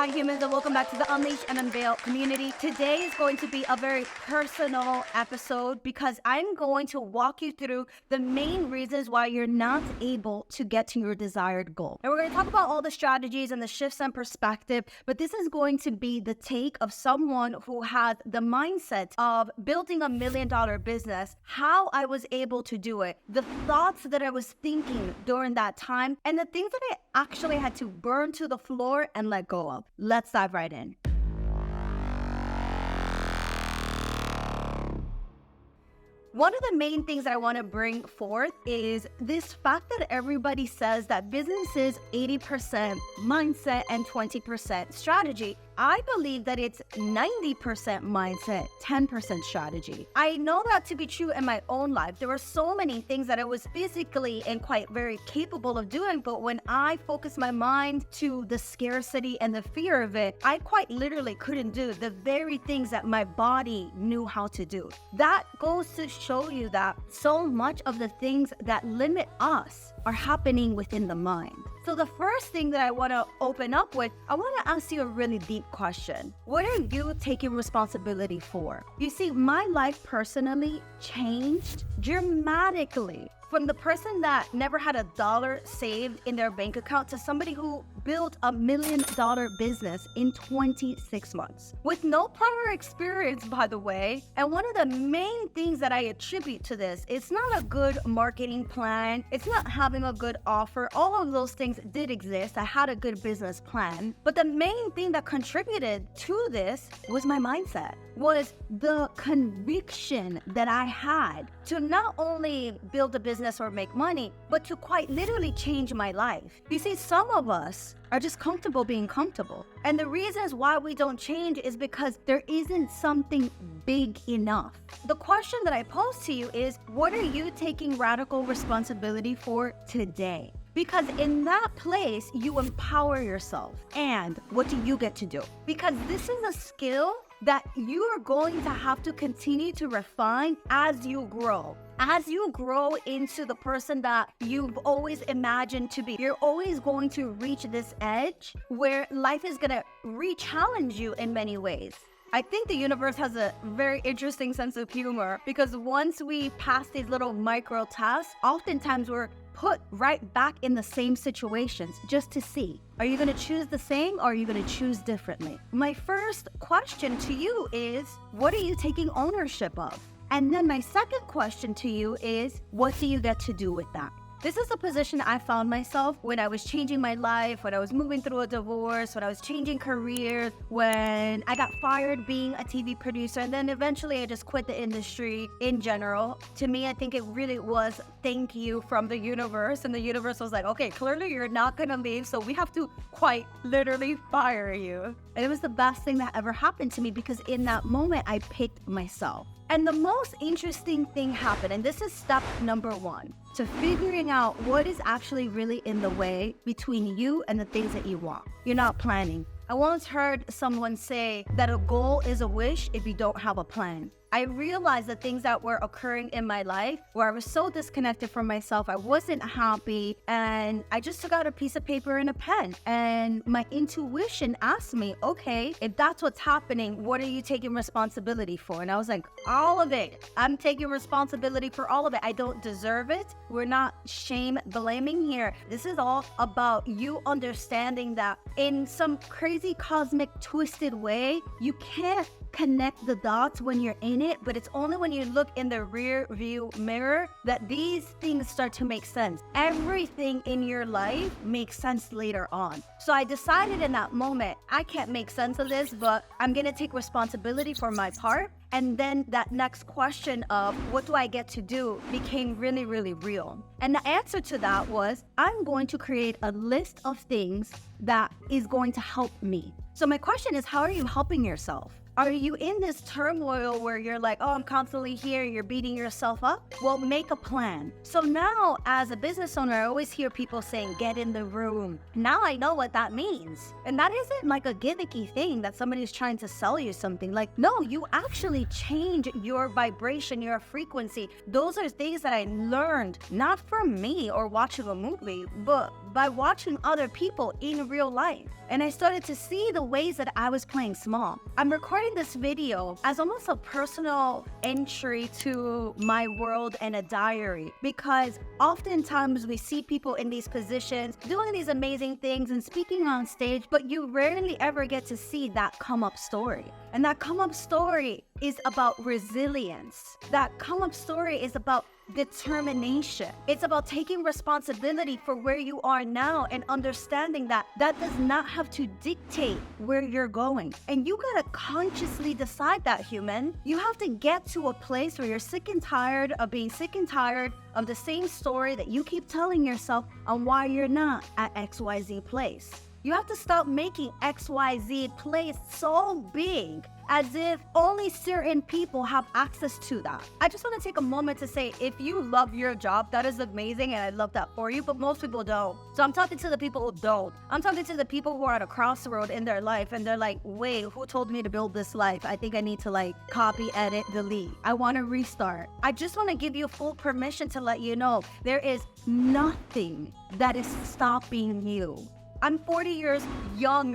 Hi humans, and welcome back to the Unleash and Unveil community. Today is going to be a very personal episode because I'm going to walk you through the main reasons why you're not able to get to your desired goal. And we're going to talk about all the strategies and the shifts in perspective, but this is going to be the take of someone who had the mindset of building $1 million business, how I was able to do it, the thoughts that I was thinking during that time, and the things that I actually had to burn to the floor and let go of. Let's dive right in. One of the main things that I want to bring forth is this fact that everybody says that business is 80% mindset and 20% strategy. I believe that it's 90% mindset, 10% strategy. I know that to be true in my own life. There were so many things that I was physically and quite very capable of doing, but when I focused my mind to the scarcity and the fear of it, I quite literally couldn't do the very things that my body knew how to do. That goes to show you that so much of the things that limit us are happening within the mind. So the first thing that I want to open up with, I want to ask you a really deep question. What are you taking responsibility for? You see, my life personally changed dramatically from the person that never had a dollar saved in their bank account to somebody who built $1 million business in 26 months with no prior experience, by the way. And one of the main things that I attribute to this, it's not a good marketing plan. It's not having a good offer. All of those things did exist. I had a good business plan. But the main thing that contributed to this was my mindset, was the conviction that I had to not only build a business or make money, but to quite literally change my life. You see, some of us are just comfortable being comfortable. And the reasons why we don't change is because there isn't something big enough. The question that I pose to you is, what are you taking radical responsibility for today? Because in that place, you empower yourself. And what do you get to do? Because this is a skill that you are going to have to continue to refine as you grow. As you grow into the person that you've always imagined to be, you're always going to reach this edge where life is gonna re-challenge you in many ways. I think the universe has a very interesting sense of humor because once we pass these little micro tasks, oftentimes we're put right back in the same situations just to see. Are you going to choose the same or are you going to choose differently? My first question to you is, what are you taking ownership of? And then my second question to you is, what do you get to do with that? This is a position I found myself when I was changing my life, when I was moving through a divorce, when I was changing careers, when I got fired being a TV producer, and then eventually I just quit the industry in general. To me, I think it really was thank you from the universe, and the universe was like, okay, clearly you're not gonna leave, so we have to quite literally fire you. And it was the best thing that ever happened to me because in that moment, I picked myself. And the most interesting thing happened, and this is step number one, to figuring out what is actually really in the way between you and the things that you want. You're not planning. I once heard someone say that a goal is a wish if you don't have a plan. I realized the things that were occurring in my life where I was so disconnected from myself, I wasn't happy, and I just took out a piece of paper and a pen, and my intuition asked me, okay, if that's what's happening, what are you taking responsibility for? And I was like, all of it. I'm taking responsibility for all of it. I don't deserve it. We're not shame blaming here. This is all about you understanding that in some crazy cosmic twisted way, you can't connect the dots when you're in it, but it's only when you look in the rear view mirror that these things start to make sense. Everything in your life makes sense later on. So I decided in that moment, I can't make sense of this, but I'm gonna take responsibility for my part. And then that next question of what do I get to do became really, really real. And the answer to that was, I'm going to create a list of things that is going to help me. So my question is, how are you helping yourself? Are you in this turmoil where you're like, oh, I'm constantly here, you're beating yourself up? Well, make a plan. So now as a business owner, I always hear people saying, get in the room. Now I know what that means. And that isn't like a gimmicky thing that somebody's trying to sell you something. Like, no, you actually change your vibration, your frequency. Those are things that I learned, not from me or watching a movie, but by watching other people in real life. And I started to see the ways that I was playing small. I'm recording this video as almost a personal entry to my world and a diary, because oftentimes we see people in these positions doing these amazing things and speaking on stage, but you rarely ever get to see that come up story. And that come up story is about resilience. That come up story is about determination. It's about taking responsibility for where you are now and understanding that that does not have to dictate where you're going. And you gotta consciously decide that, human. You have to get to a place where you're sick and tired of being sick and tired of the same story that you keep telling yourself on why you're not at XYZ place. You have to stop making XYZ place so big as if only certain people have access to that. I just want to take a moment to say, if you love your job, that is amazing, and I love that for you, but most people don't. So I'm talking to the people who don't. I'm talking to the people who are at a crossroad in their life, and they're like, wait, who told me to build this life? I think I need to like copy, edit, delete. I want to restart. I just want to give you full permission to let you know there is nothing that is stopping you. I'm 40 years young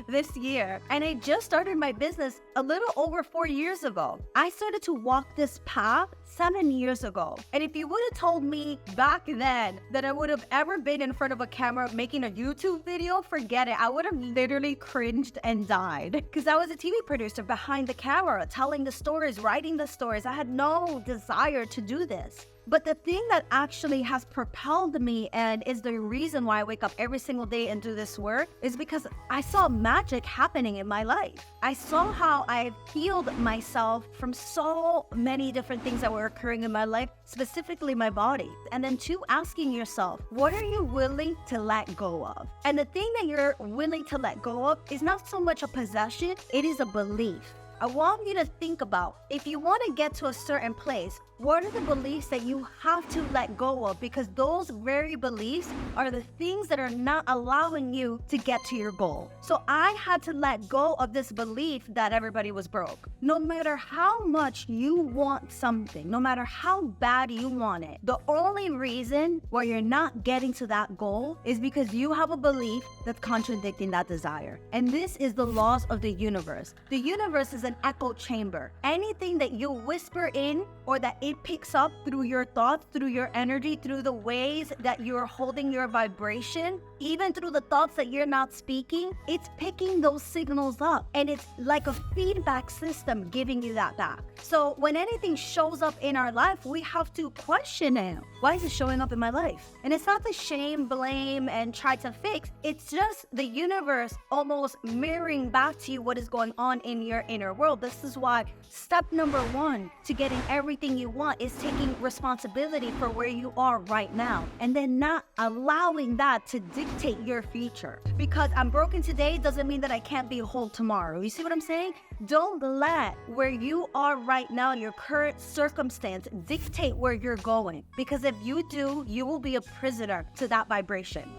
this year, and I just started my business a little over 4 years ago. I started to walk this path 7 years ago. And if you would have told me back then that I would have ever been in front of a camera making a YouTube video, forget it. I would have literally cringed and died, because I was a TV producer behind the camera, telling the stories, writing the stories. I had no desire to do this. But the thing that actually has propelled me and is the reason why I wake up every single day and do this work is because I saw magic happening in my life. I saw how I healed myself from so many different things that were occurring in my life, specifically my body. And then two, asking yourself, what are you willing to let go of? And the thing that you're willing to let go of is not so much a possession, it is a belief. I want you to think about, if you want to get to a certain place, what are the beliefs that you have to let go of? Because those very beliefs are the things that are not allowing you to get to your goal. So I had to let go of this belief that everybody was broke. No matter how much you want something, no matter how bad you want it, the only reason why you're not getting to that goal is because you have a belief that's contradicting that desire. And this is the laws of the universe. The universe is an echo chamber. Anything that you whisper in or that it picks up through your thoughts, through your energy, through the ways that you're holding your vibration, even through the thoughts that you're not speaking, it's picking those signals up. And it's like a feedback system giving you that back. So when anything shows up in our life, we have to question it. Why is it showing up in my life? And it's not to shame, blame, and try to fix. It's just the universe almost mirroring back to you what is going on in your inner world. This is why step number one to getting everything you want is taking responsibility for where you are right now, and then not allowing that to dictate your future. Because I'm broken today doesn't mean that I can't be whole tomorrow. You see what I'm saying? Don't let where you are right now in your current circumstance dictate where you're going, because if you do, you will be a prisoner to that vibration.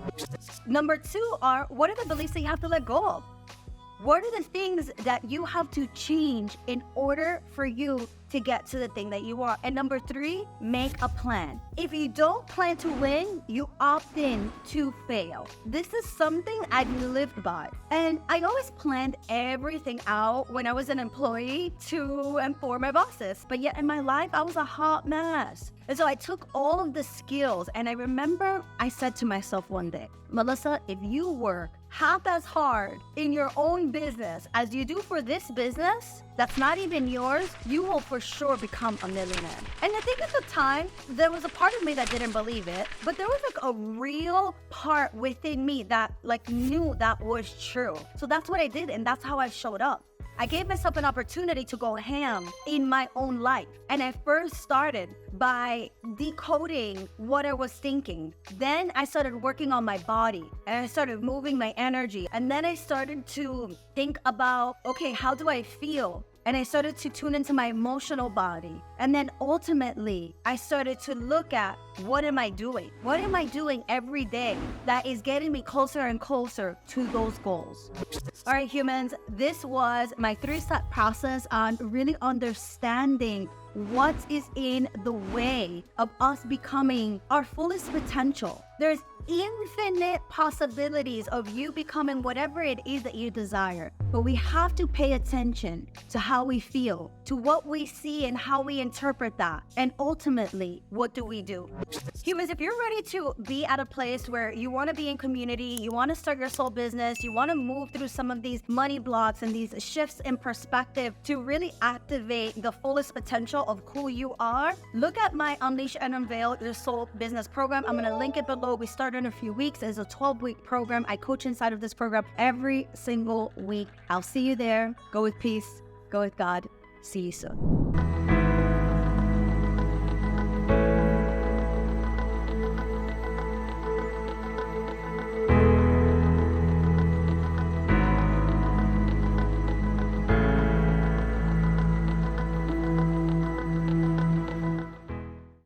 Number two are, what are the beliefs that you have to let go of? What are the things that you have to change in order for you to get to the thing that you want? And number three, make a plan. If you don't plan to win, you opt in to fail. This is something I lived by. And I always planned everything out when I was an employee to and for my bosses. But yet in my life, I was a hot mess. And so I took all of the skills, and I remember I said to myself one day, Melissa, if you work half as hard in your own business as you do for this business that's not even yours, you will for sure become a millionaire. And I think at the time, there was a part of me that didn't believe it, but there was like a real part within me that like knew that was true. So that's what I did, and that's how I showed up. I gave myself an opportunity to go ham in my own life. And I first started by decoding what I was thinking. Then I started working on my body and I started moving my energy. And then I started to think about, okay, how do I feel? And I started to tune into my emotional body. And then ultimately, I started to look at, what am I doing? What am I doing every day that is getting me closer and closer to those goals? All right, humans, this was my 3-step process on really understanding what is in the way of us becoming our fullest potential. There's infinite possibilities of you becoming whatever it is that you desire. But we have to pay attention to how we feel, to what we see and how we interpret that. And ultimately, what do we do? Humans, if you're ready to be at a place where you want to be in community, you want to start your soul business, you want to move through some of these money blocks and these shifts in perspective to really activate the fullest potential of who you are, look at my Unleash and Unveil Your Soul Business program. I'm going to link it below. We start in a few weeks. It's a 12-week program. I coach inside of this program every single week. I'll see you there. Go with peace. Go with God. See you soon.